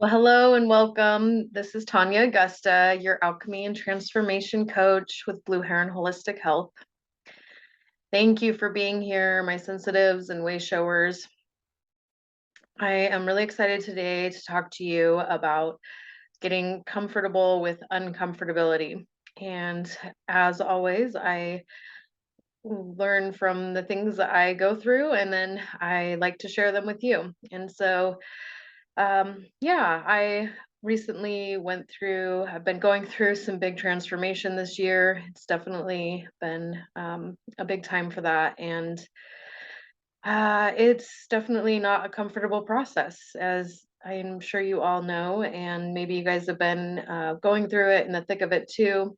Well, hello and welcome. This is Tanya Augusta, your alchemy and transformation coach with Blue Heron Holistic Health. Thank you for being here, my sensitives and way showers. I am really excited today to talk to you about getting comfortable with uncomfortability. And as always, I learn from the things that I go through, and then I like to share them with you. And so yeah, I recently I've been going through some big transformation this year. It's definitely been a big time for that. And it's definitely not a comfortable process, as I'm sure you all know. And maybe you guys have been going through it in the thick of it too.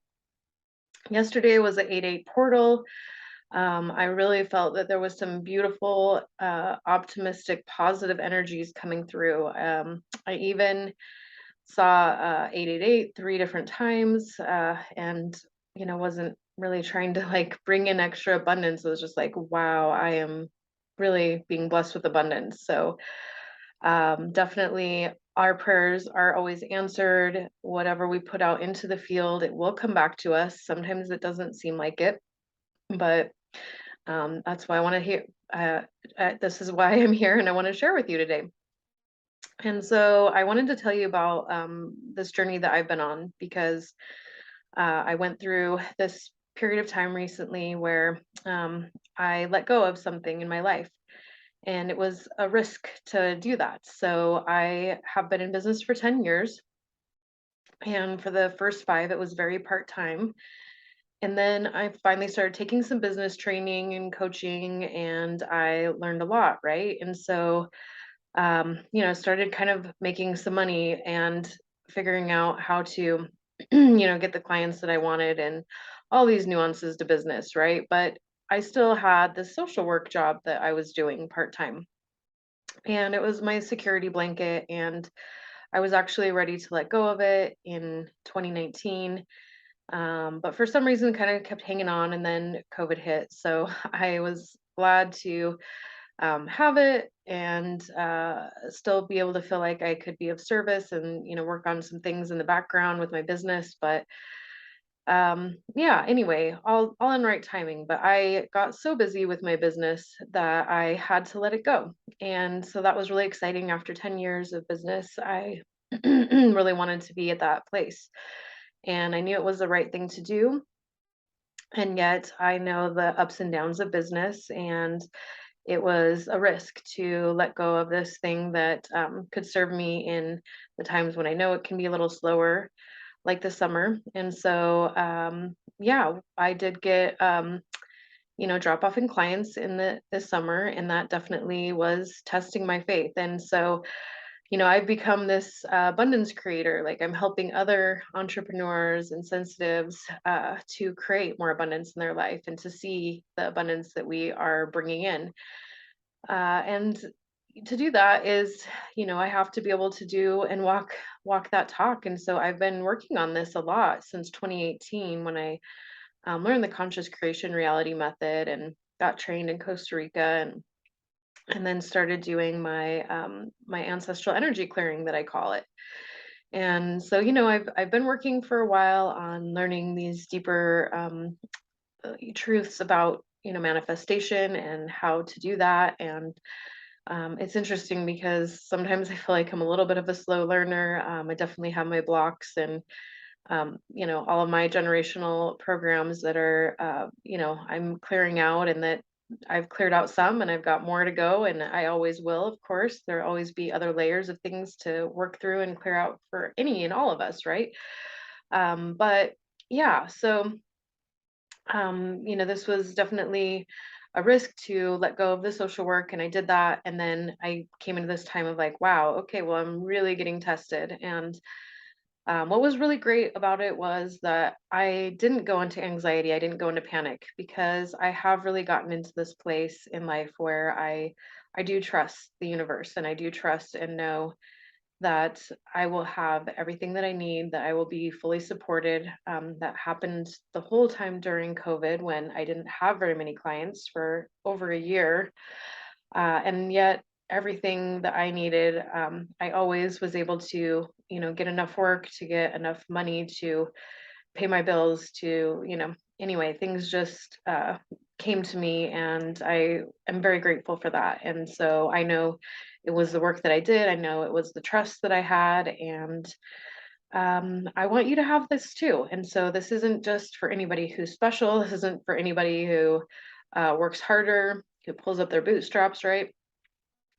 Yesterday was an 8/8 portal. I really felt that there was some beautiful, optimistic, positive energies coming through. I even saw 888 three different times, and wasn't really trying to like bring in extra abundance. It was just like, wow, I am really being blessed with abundance. So definitely our prayers are always answered. Whatever we put out into the field, it will come back to us. Sometimes it doesn't seem like it, but that's why I want to hear. This is why I'm here, and I want to share with you today. And so I wanted to tell you about this journey that I've been on, because I went through this period of time recently where I let go of something in my life. And it was a risk to do that. So I have been in business for 10 years. And for the first five, it was very part time. And then I finally started taking some business training and coaching, and I learned a lot, right? And so started kind of making some money and figuring out how to, get the clients that I wanted and all these nuances to business, right? But I still had this social work job that I was doing part time, and it was my security blanket. And I was actually ready to let go of it in 2019. But for some reason, kind of kept hanging on, and then COVID hit. So I was glad to have it and still be able to feel like I could be of service and work on some things in the background with my business. But yeah, anyway, all in right timing. But I got so busy with my business that I had to let it go. And so that was really exciting. After 10 years of business, I really wanted to be at that place. And I knew it was the right thing to do. And yet I know the ups and downs of business, and it was a risk to let go of this thing that could serve me in the times when I know it can be a little slower, like the summer. And so, yeah, I did get, drop off in clients in the this summer, and that definitely was testing my faith. And so, I've become this abundance creator. Like, I'm helping other entrepreneurs and sensitives to create more abundance in their life and to see the abundance that we are bringing in. And to do that is, I have to be able to do and walk that talk. And so I've been working on this a lot since 2018, when I learned the conscious creation reality method and got trained in Costa Rica, and then started doing my ancestral energy clearing, that I call it. And so, I've been working for a while on learning these deeper truths about manifestation and how to do that. And it's interesting because sometimes I feel like I'm a little bit of a slow learner. I definitely have my blocks, and all of my generational programs that are, I'm clearing out, and that I've cleared out some, and I've got more to go, and I always will, of course. There'll always be other layers of things to work through and clear out for any and all of us, right? But yeah, so this was definitely a risk to let go of the social work, and I did that. And then I came into this time of like, wow, okay, well, I'm really getting tested. And what was really great about it was that I didn't go into anxiety. I didn't go into panic, because I have really gotten into this place in life where I do trust the universe, and I do trust and know that I will have everything that I need, that I will be fully supported. That happened the whole time during COVID, when I didn't have very many clients for over a year. And yet everything that I needed. I always was able to, get enough work, to get enough money to pay my bills, to, anyway, things just came to me, and I am very grateful for that. And so I know it was the work that I did. I know it was the trust that I had, and I want you to have this too. And so this isn't just for anybody who's special. This isn't for anybody who works harder, who pulls up their bootstraps, right?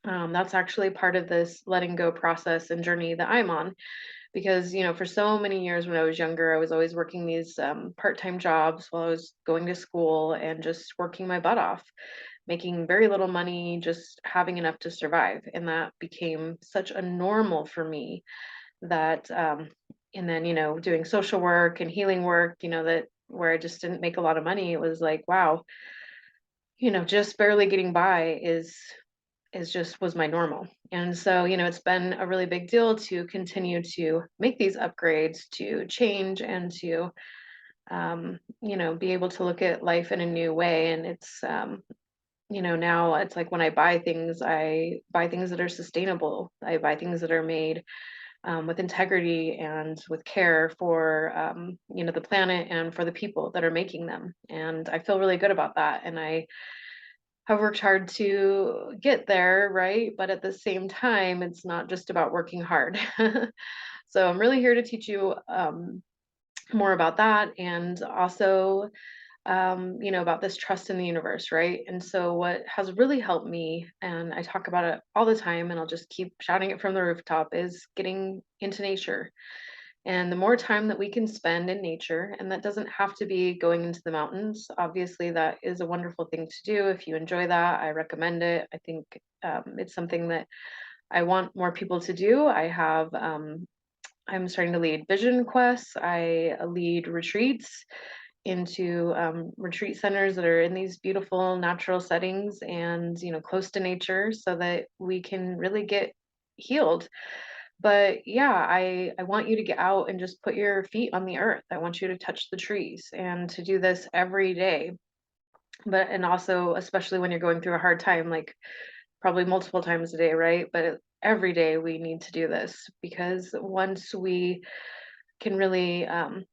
That's actually part of this letting go process and journey that I'm on, because for so many years when I was younger, I was always working these part-time jobs while I was going to school, and just working my butt off, making very little money, just having enough to survive. And that became such a normal for me that and then doing social work and healing work, that where I just didn't make a lot of money, it was like, wow, just barely getting by is just was my normal. And so, it's been a really big deal to continue to make these upgrades, to change, and to, be able to look at life in a new way. And it's, now it's like when I buy things that are sustainable. I buy things that are made with integrity and with care for, the planet and for the people that are making them. And I feel really good about that. And I have worked hard to get there, right? But at the same time, it's not just about working hard. So I'm really here to teach you more about that, and also, about this trust in the universe, right? And so what has really helped me, and I talk about it all the time, and I'll just keep shouting it from the rooftop, is getting into nature. And the more time that we can spend in nature, and that doesn't have to be going into the mountains. Obviously, that is a wonderful thing to do. If you enjoy that, I recommend it. I think it's something that I want more people to do. I'm starting to lead vision quests. I lead retreats into retreat centers that are in these beautiful natural settings, and close to nature, so that we can really get healed. But yeah, I want you to get out and just put your feet on the earth. I want you to touch the trees, and to do this every day. But and also, especially when you're going through a hard time, like probably multiple times a day, right? But every day we need to do this, because once we can really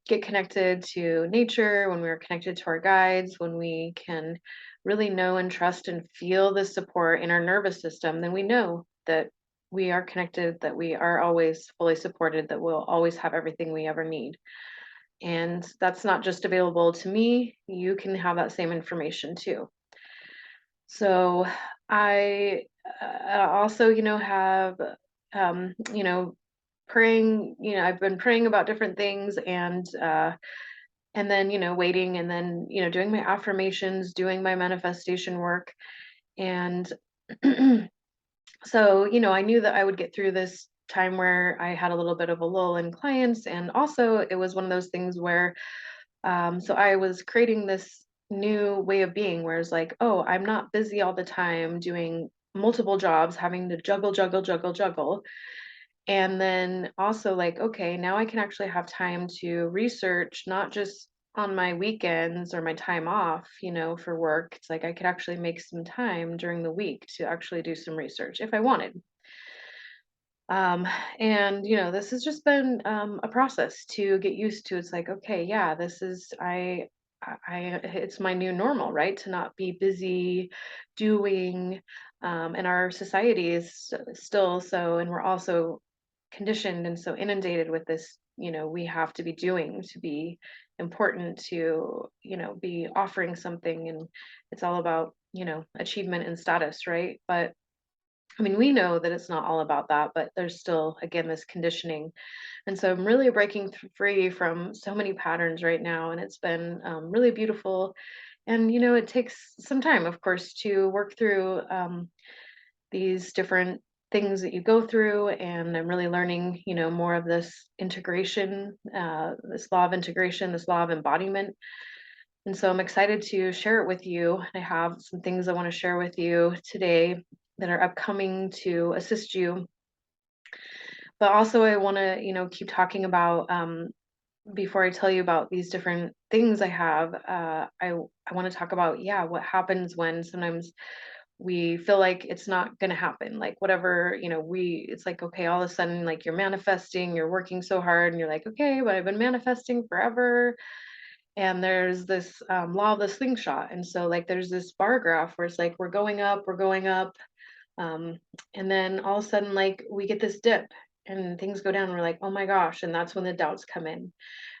get connected to nature, when we're connected to our guides, when we can really know and trust and feel the support in our nervous system, then we know that we are connected, that we are always fully supported, that we'll always have everything we ever need. And that's not just available to me, you can have that same information too. So I also, have, praying, I've been praying about different things, and then, waiting, and then, doing my affirmations, doing my manifestation work. And so, I knew that I would get through this time where I had a little bit of a lull in clients. And also, it was one of those things where, so I was creating this new way of being, where it's like, oh, I'm not busy all the time doing multiple jobs, having to juggle, juggle, juggle, juggle. And then also, like, okay, now I can actually have time to research, not just on my weekends or my time off, for work. It's like I could actually make some time during the week to actually do some research if I wanted. Um, and this has just been a process to get used to. It's like, okay, yeah, this is it's my new normal, right? To not be busy doing, and our society is still so, and we're also conditioned and so inundated with this. We have to be doing to be important, to be offering something, and it's all about achievement and status, right? But I mean, we know that it's not all about that, but there's still, again, this conditioning. And so I'm really breaking free from so many patterns right now. And it's been really beautiful. And, it takes some time, of course, to work through these different things that you go through. And I'm really learning, more of this integration, this law of integration, this law of embodiment. And so I'm excited to share it with you. I have some things I want to share with you today that are upcoming to assist you. But also, I want to, keep talking about, before I tell you about these different things I have, I want to talk about, yeah, what happens when sometimes we feel like it's not going to happen, like whatever, it's like, okay, all of a sudden, like, you're manifesting, you're working so hard, and you're like, okay, but I've been manifesting forever. And there's this law of the slingshot, and so, like, there's this bar graph where it's like we're going up, um, and then all of a sudden, like, we get this dip and things go down, and we're like, oh my gosh, and that's when the doubts come in,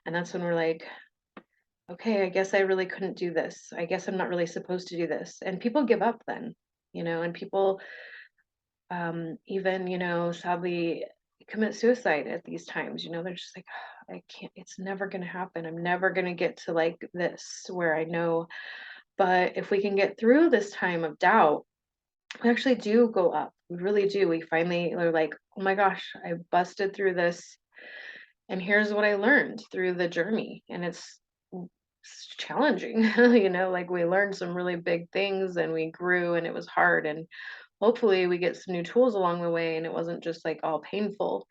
and that's when we're like, okay, I guess I really couldn't do this. I guess I'm not really supposed to do this. And people give up then, and people even, sadly commit suicide at these times. They're just like, "Ah, I can't, it's never going to happen. I'm never going to get to like this where I know." But if we can get through this time of doubt, we actually do go up. We really do. We finally are like, oh my gosh, I busted through this. And here's what I learned through the journey. And it's challenging, like we learned some really big things and we grew and it was hard. And hopefully we get some new tools along the way and it wasn't just like all painful.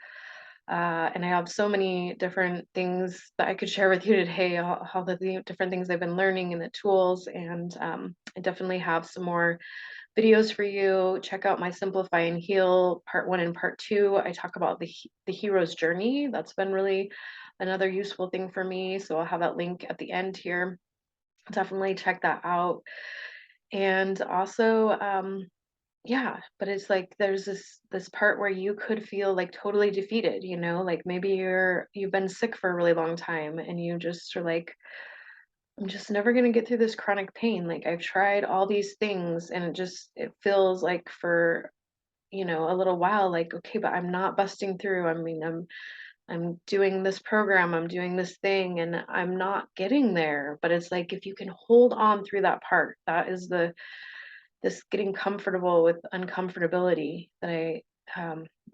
And I have so many different things that I could share with you today, all the different things I've been learning and the tools. And I definitely have some more videos for you. Check out my Simplify and Heal part 1 and part 2. I talk about the hero's journey. That's been really another useful thing for me. So I'll have that link at the end here. Definitely check that out. And also, yeah, but it's like there's this part where you could feel like totally defeated, like maybe you've been sick for a really long time and you just are like, I'm just never going to get through this chronic pain. Like I've tried all these things and it feels like for, a little while, like, okay, but I'm not busting through. I mean, I'm doing this program, I'm doing this thing, and I'm not getting there. But it's like if you can hold on through that part, that is this getting comfortable with uncomfortability that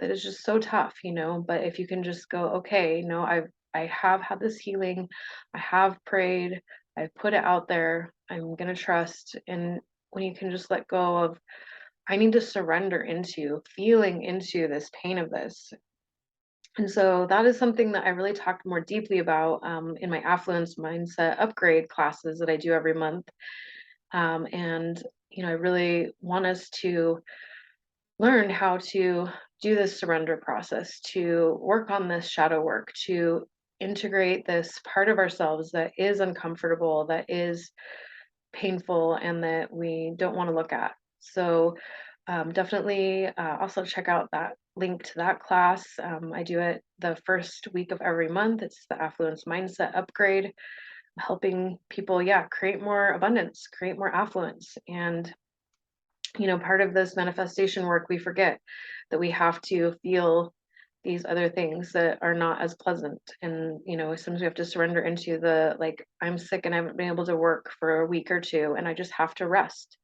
is just so tough, But if you can just go, okay, no, I have had this healing, I have prayed, I've put it out there, I'm gonna trust. And when you can just let go of, I need to surrender into feeling into this pain of this. And so that is something that I really talked more deeply about in my affluence mindset upgrade classes that I do every month. And I really want us to learn how to do this surrender process, to work on this shadow work, to integrate this part of ourselves that is uncomfortable, that is painful, and that we don't want to look at. So definitely also check out that link to that class. I do it the first week of every month. It's the Affluence Mindset Upgrade, helping people, yeah, create more abundance, create more affluence. And part of this manifestation work, we forget that we have to feel these other things that are not as pleasant. And, sometimes we have to surrender into the, like, I'm sick and I haven't been able to work for a week or two, and I just have to rest.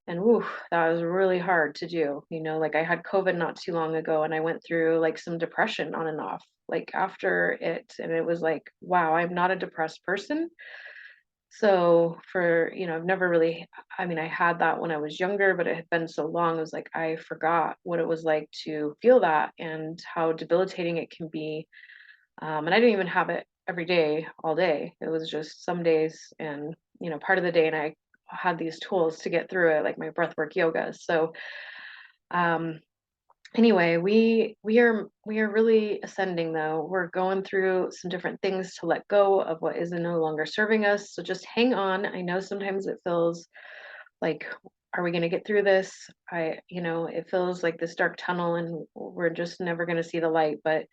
And woo, that was really hard to do. Like I had COVID not too long ago and I went through like some depression on and off, like after it. And it was like, wow, I'm not a depressed person. So I've never really, I mean, I had that when I was younger, but it had been so long. It was like I forgot what it was like to feel that and how debilitating it can be. And I didn't even have it every day, all day. It was just some days and, part of the day. And I had these tools to get through it, like my breathwork yoga. So, um, anyway, we are really ascending though. We're going through some different things to let go of what is no longer serving us. So just hang on. I know sometimes it feels like, are we going to get through this? It feels like this dark tunnel and we're just never going to see the light, but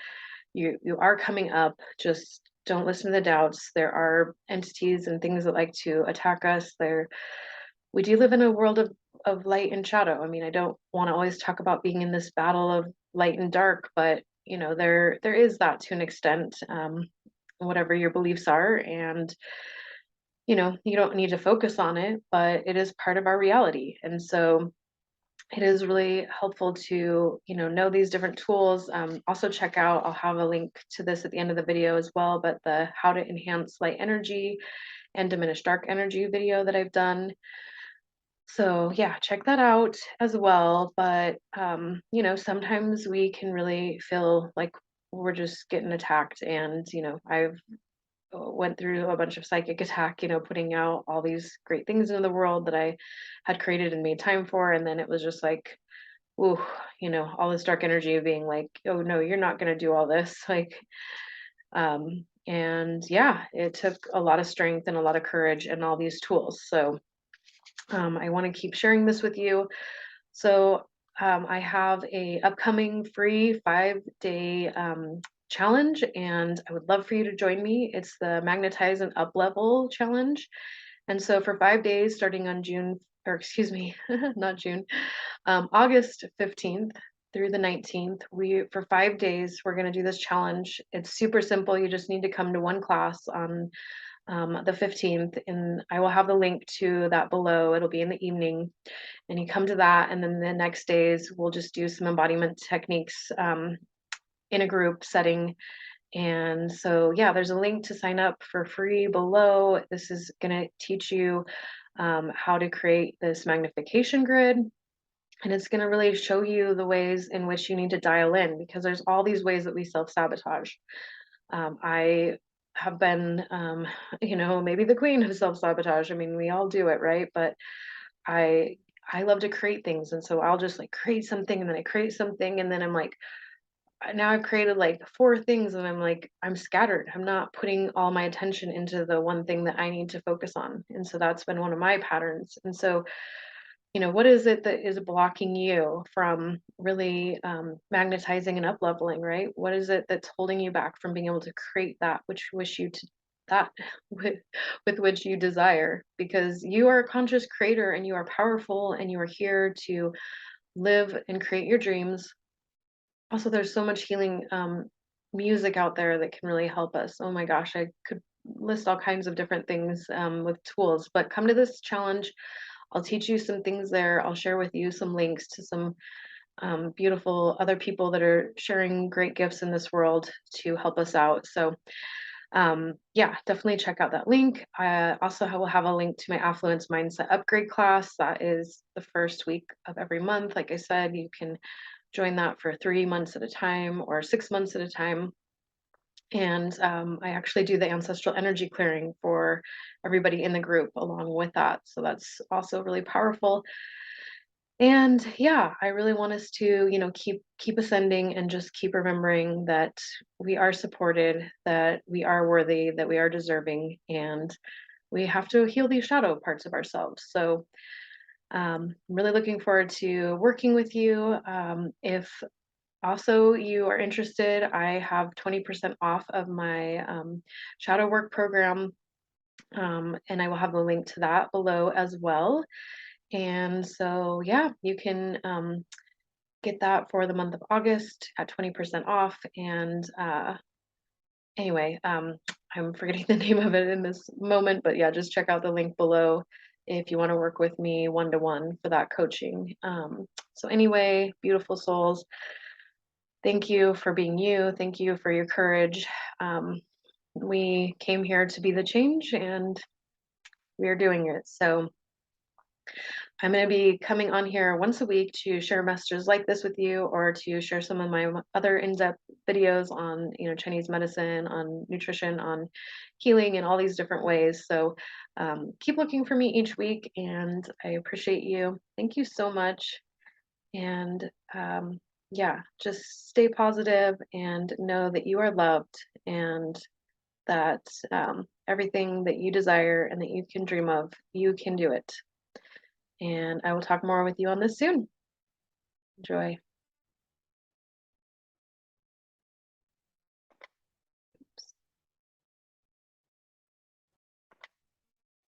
you are coming up. Just don't listen to the doubts. There are entities and things that like to attack us. We do live in a world of light and shadow. I mean, I don't want to always talk about being in this battle of light and dark, but there is that to an extent, whatever your beliefs are. And you don't need to focus on it, but it is part of our reality. And so it is really helpful to know these different tools. Also check out, I'll have a link to this at the end of the video as well, but the how to enhance light energy and diminish dark energy video that I've done. So yeah, check that out as well. But sometimes we can really feel like we're just getting attacked. And I've went through a bunch of psychic attack, putting out all these great things into the world that I had created and made time for. And then it was just like, ooh, all this dark energy of being like, oh no, you're not going to do all this. Like, and yeah, it took a lot of strength and a lot of courage and all these tools. So I want to keep sharing this with you. So I have a upcoming free 5-day challenge, and I would love for you to join me. It's the Magnetize and Up Level Challenge. And so for 5 days, starting on June, or excuse me, not June, August 15th through the 19th, for 5 days, we're going to do this challenge. It's super simple. You just need to come to one class on the 15th, and I will have the link to that below. It'll be in the evening, and you come to that, and then the next days we'll just do some embodiment techniques in a group setting. And so yeah, there's a link to sign up for free below. This is going to teach you how to create this magnification grid, and it's going to really show you the ways in which you need to dial in, because there's all these ways that we self-sabotage. I have been maybe the queen of self-sabotage. I mean, we all do it, right? But I love to create things, and so I'll just like create something, and then I create something, and then I'm like, now I've created like 4 things, and I'm like, I'm scattered. I'm not putting all my attention into the one thing that I need to focus on. And so that's been one of my patterns. And so, what is it that is blocking you from really magnetizing and up leveling, right? What is it that's holding you back from being able to create that which wish you to that with which you desire? Because you are a conscious creator, and you are powerful, and you are here to live and create your dreams. Also, there's so much healing music out there that can really help us. Oh my gosh, I could list all kinds of different things with tools, but come to this challenge. I'll teach you some things there. I'll share with you some links to some beautiful other people that are sharing great gifts in this world to help us out. So yeah, definitely check out that link. I also will have a link to my Affluence Mindset Upgrade class. That is the first week of every month. Like I said, you can join that for 3 months at a time or 6 months at a time. And I actually do the ancestral energy clearing for everybody in the group along with that. So that's also really powerful. And yeah, I really want us to, keep ascending, and just keep remembering that we are supported, that we are worthy, that we are deserving, and we have to heal these shadow parts of ourselves. So I'm really looking forward to working with you. If also you are interested, I have 20% off of my shadow work program, and I will have the link to that below as well. And so, yeah, you can get that for the month of August at 20% off. And anyway, I'm forgetting the name of it in this moment, but yeah, just check out the link below if you want to work with me one-to-one for that coaching. So anyway, beautiful souls, thank you for being you. Thank you for your courage. We came here to be the change, and we are doing it. So I'm going to be coming on here once a week to share messages like this with you, or to share some of my other in-depth videos on, Chinese medicine, on nutrition, on healing, and all these different ways. So keep looking for me each week, and I appreciate you. Thank you so much. And yeah, just stay positive and know that you are loved, and that everything that you desire and that you can dream of, you can do it. And I will talk more with you on this soon. Enjoy.